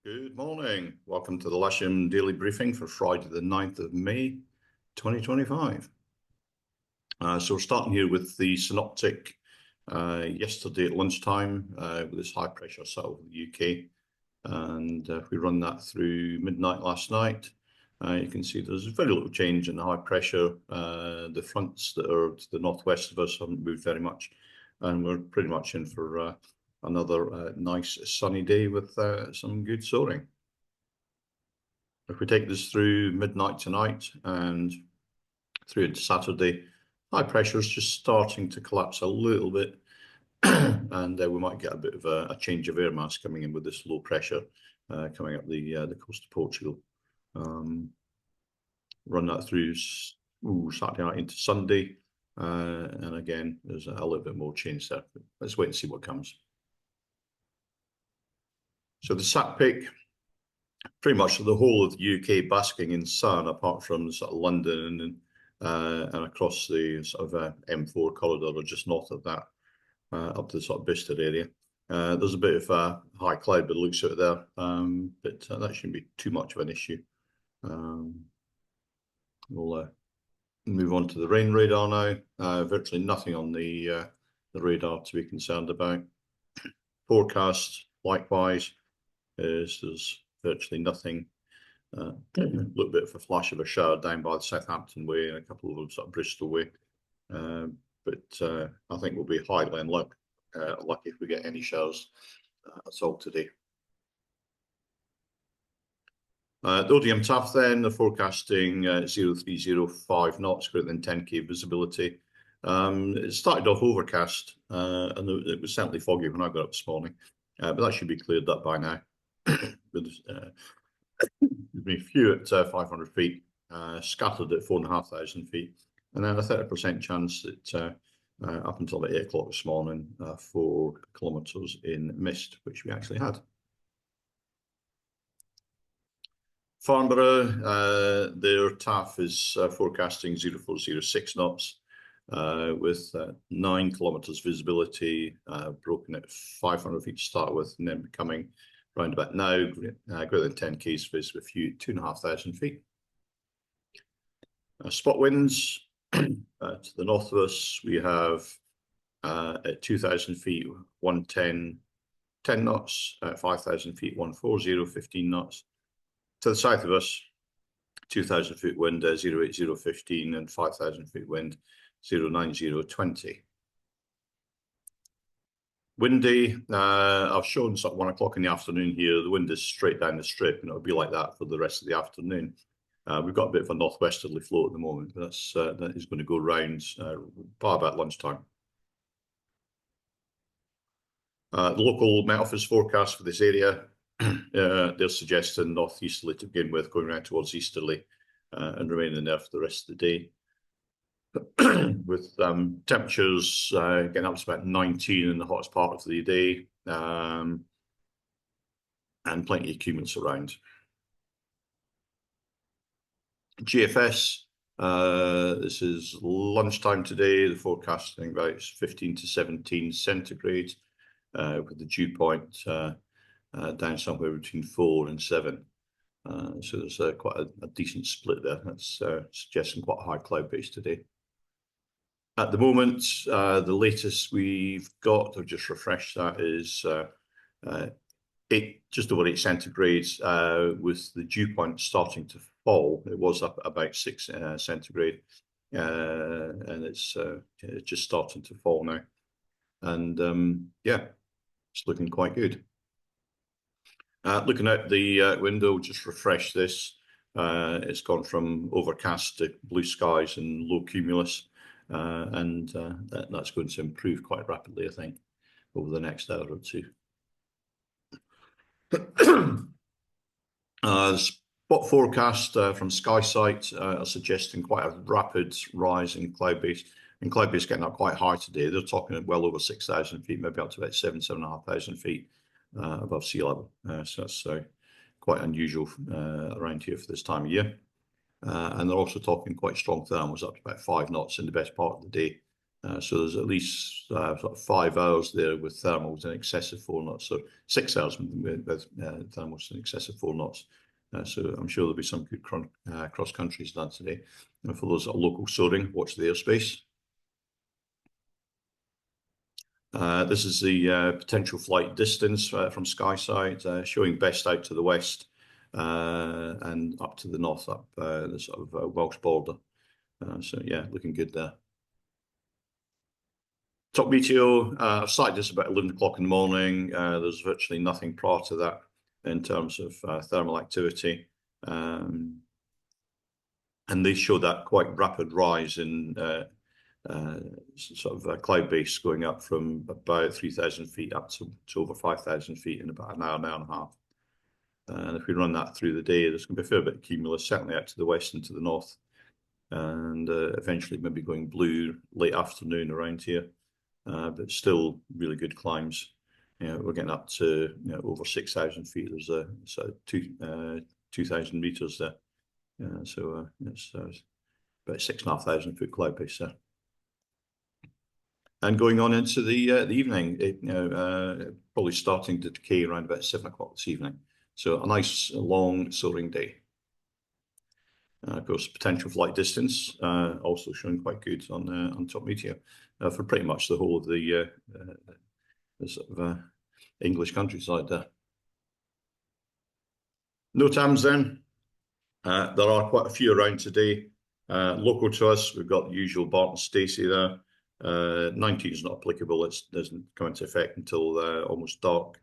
Good morning. Welcome to the Lasham Daily Briefing for Friday the 9th of May 2025. So we're starting here with the synoptic yesterday at lunchtime with this high pressure south of the UK. And if we run that through midnight last night, you can see there's very little change in the high pressure. The fronts that are to the northwest of us haven't moved very much. And we're pretty much in for another nice sunny day with some good soaring. If we take this through midnight tonight and through into Saturday, high pressure is just starting to collapse a little bit, and we might get a bit of a change of air mass coming in with this low pressure coming up the coast of Portugal. Run that through Saturday night into Sunday, and again, there's a little bit more change there. Let's wait and see what comes. So the sat pick, pretty much the whole of the UK basking in sun, apart from sort of London and across the sort of M4 corridor, or just north of that, up to the sort of Bicester area. There's a bit of a high cloud, but it looks out there, but that shouldn't be too much of an issue. We'll move on to the rain radar now. Virtually nothing on the radar to be concerned about. Forecast, likewise, there's virtually nothing. A little bit of a flash of a shower down by the Southampton way and a couple of them sort of Bristol way. But I think we'll be highly unlucky if we get any showers at all today. The ODM TAF then, they're forecasting 0305 knots, greater than 10k visibility. It started off overcast and it was certainly foggy when I got up this morning, but that should be cleared up by now. There's a few at 500 feet, scattered at 4,500 feet, and then a 30% chance that up until about 8 o'clock this morning, 4 kilometres in mist, which we actually had. Farnborough, their TAF is forecasting 0406 knots with 9 kilometres visibility, broken at 500 feet to start with, and then becoming round about now greater than 10 k's viz with you 2,500 feet. Spot winds to the north of us, we have at 2,000 feet 110 10 knots, at 5,000 feet 140 15 knots. To the south of us, 2,000 foot wind 08015 and 5,000 feet wind 09020. Windy, I've shown sort of 1 o'clock in the afternoon here. The wind is straight down the strip, and it'll be like that for the rest of the afternoon. We've got a bit of a northwesterly flow at the moment, but that is going to go round by about lunchtime. The local Met Office forecast for this area, they're suggesting northeasterly to begin with, going around towards easterly and remaining there for the rest of the day. With temperatures getting up to about 19 in the hottest part of the day, and plenty of cumulus around. GFS, this is lunchtime today. The forecasting about 15 to 17 centigrade, with the dew point down somewhere between 4 and 7. So there's quite a decent split there. That's suggesting quite a high cloud base today. At the moment, the latest we've got, I've just refreshed that, is just over 8 centigrades, with the dew point starting to fall. It was up about 6 centigrade, and it's just starting to fall now. And yeah, it's looking quite good. Looking out the window, just refresh this. It's gone from overcast to blue skies and low cumulus. And that's going to improve quite rapidly, I think, over the next hour or two. Spot forecast from SkySight are suggesting quite a rapid rise in cloud base. And cloud base getting up quite high today. They're talking well over 6,000 feet, maybe up to about 7,500 feet above sea level. So that's quite unusual around here for this time of year. And they're also talking quite strong thermals up to about 5 knots in the best part of the day, So there's at least sort of 5 hours there with thermals in excess of 4 knots, so 6 hours with thermals in excess of 4 knots. So I'm sure there'll be some good cross countries done today. And for those that are local soaring, watch the airspace. This is the potential flight distance from Skyside, showing best out to the west and up to the north, up the sort of Welsh border. So yeah, looking good there. Top meteo, I've sighted this about 11 o'clock in the morning. There's virtually nothing prior to that in terms of thermal activity. And they show that quite rapid rise in sort of cloud base going up from about 3,000 feet up to over 5,000 feet in about an hour and a half. And if we run that through the day, there's going to be a fair bit of cumulus, certainly out to the west and to the north. And eventually maybe going blue late afternoon around here. But still really good climbs. We're getting up to over 6,000 feet. There's a 2,000 meters there. So it's about 6,500 foot cloud base there. And going on into the evening, probably starting to decay around about 7 o'clock this evening. So a nice long soaring day. Of course, potential flight distance also showing quite good on top meteo for pretty much the whole of the sort of English countryside there. NOTAMs then. There are quite a few around today. Local to us, we've got the usual Barton Stacey there. 19 is not applicable. It doesn't come into effect until almost dark.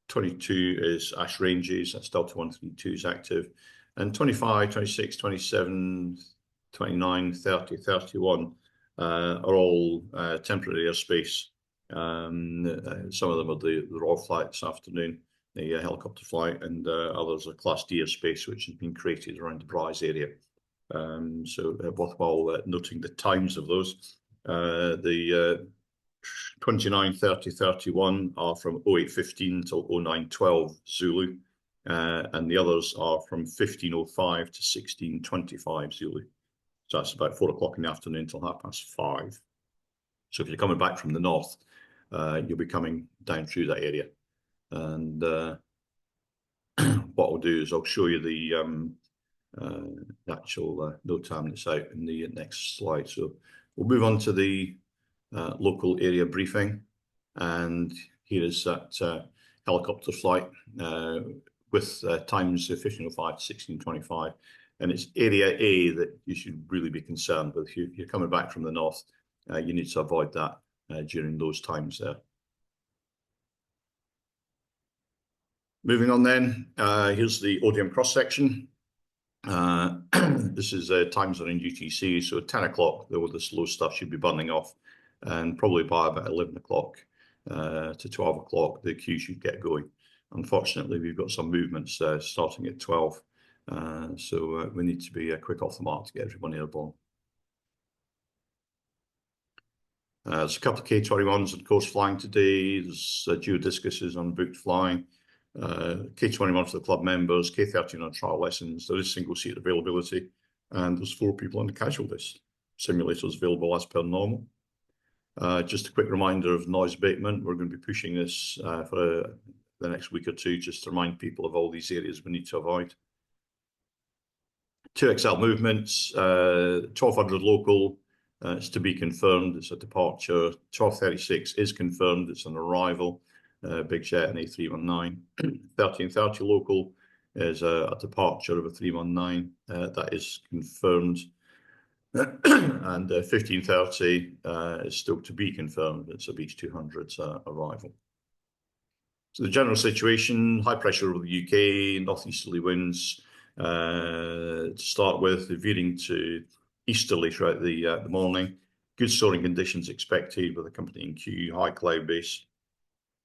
22 is Ash Ranges. That's Delta 132 is active. And 25, 26, 27, 29, 30, 31 are all temporary airspace. Some of them are the Royal flight this afternoon, the helicopter flight, and others are Class D airspace, which has been created around the Bryce area. So worthwhile noting the times of those. The 29, 30, 31 are from 0815 till 0912 Zulu. And the others are from 15:05 to 16:25 Zulu. So that's about 4 o'clock in the afternoon until 5:30. So if you're coming back from the north, you'll be coming down through that area. And what I'll do is I'll show you the actual NOTAM that's out in the next slide. So we'll move on to the local area briefing. And here is that helicopter flight with times 15:05 to 16:25. And it's area A that you should really be concerned with. If you're coming back from the north, you need to avoid that during those times there. Moving on then, here's the ODM cross-section. This is times are in UTC, so 10 o'clock, the slow stuff should be burning off. And probably by about 11 o'clock to 12 o'clock, the queue should get going. Unfortunately, we've got some movements starting at 12. So we need to be quick off the mark to get everyone airborne. There's a couple of K21s, of course, flying today. There's Geodiscus on booked flying. K21 for the club members, K13 on trial lessons. There is single seat availability, and there's 4 people on the casual list. Simulators available as per normal. Just a quick reminder of noise abatement. We're going to be pushing this for the next week or two, just to remind people of all these areas we need to avoid. 2XL movements, 1200 local, it's to be confirmed, it's a departure. 1236 is confirmed, it's an arrival. Big Jet and A319. 1330 local is a departure of a 319, that is confirmed. And 1530 is still to be confirmed, it's a Beech 200's arrival. So the general situation, high pressure over the UK, northeasterly winds to start with, veering to easterly throughout the morning. Good soaring conditions expected with accompanying queue, high cloud base.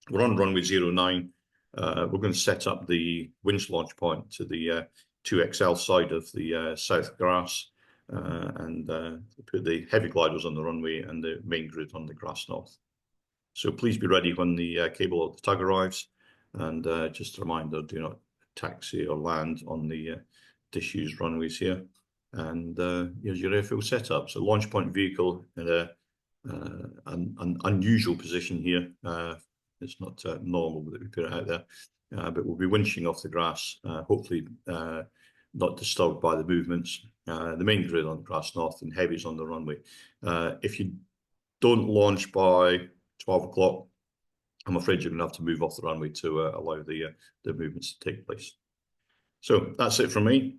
We're on runway 09. We're going to set up the winch launch point to the 2XL side of the south grass and put the heavy gliders on the runway and the main grid on the grass north. So please be ready when the cable or the tug arrives. And just a reminder, do not taxi or land on the disused runways here. and here's your airfield setup. So launch point vehicle in an unusual position here. It's not normal that we put it out there, but we'll be winching off the grass, hopefully not disturbed by the movements. The main grid on grass north and heavies on the runway. If you don't launch by 12 o'clock, I'm afraid you're going to have to move off the runway to allow the movements to take place. So that's it from me.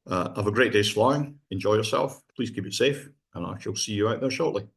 Have a great day's flying. Enjoy yourself. Please keep it safe, and I shall see you out there shortly.